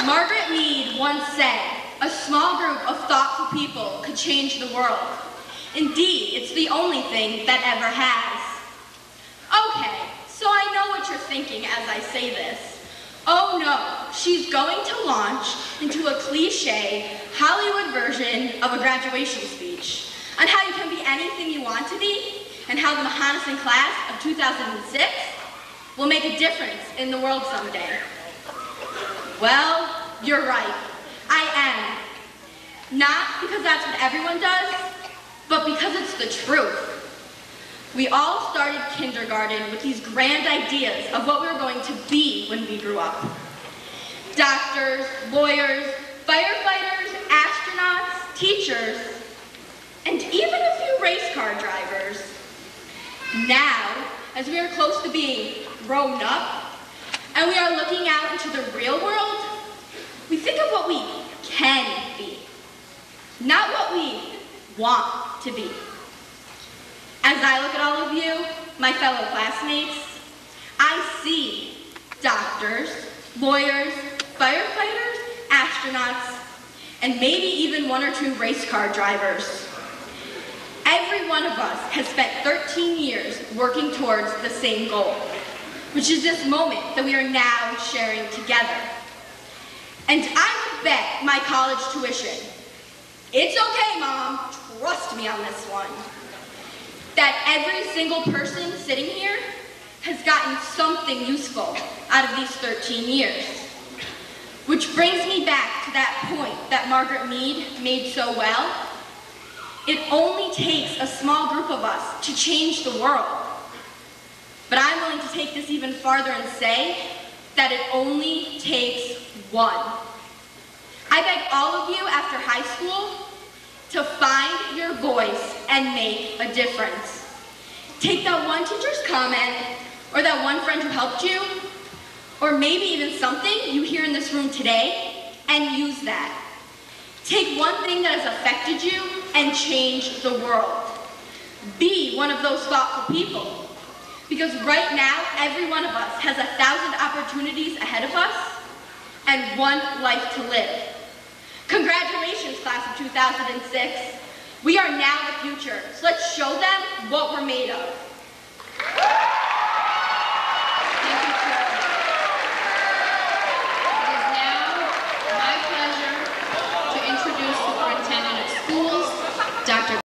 Margaret Mead once said, "A small group of thoughtful people could change the world." Indeed, it's the only thing that ever has. Okay, so I know what you're thinking as I say this. Oh no, she's going to launch into a cliche Hollywood version of a graduation speech on how you can be anything you want to be and how the Mahonison class of 2006 will make a difference in the world someday. Well, you're right. I am. Not because that's what everyone does, but because it's the truth. We all started kindergarten with these grand ideas of what we were going to be when we grew up. Doctors, lawyers, firefighters, astronauts, teachers, and even a few race car drivers. Now, as we are close to being grown up, and we are looking out into the real world, we think of what we can be, not what we want to be. As I look at all of you, my fellow classmates, I see doctors, lawyers, firefighters, astronauts, and maybe even one or two race car drivers. Every one of us has spent 13 years working towards the same goal, which is this moment that we are now sharing together. And I would bet my college tuition, it's okay, Mom, trust me on this one, that every single person sitting here has gotten something useful out of these 13 years. Which brings me back to that point that Margaret Mead made so well. It only takes a small group of us to change the world. But I'm willing to take this even farther and say that it only takes one. I beg all of you after high school to find your voice and make a difference. Take that one teacher's comment, or that one friend who helped you, or maybe even something you hear in this room today, and use that. Take one thing that has affected you and change the world. Be one of those thoughtful people. Because right now, every one of us has 1,000 opportunities ahead of us and one life to live. Congratulations, class of 2006. We are now the future, so let's show them what we're made of.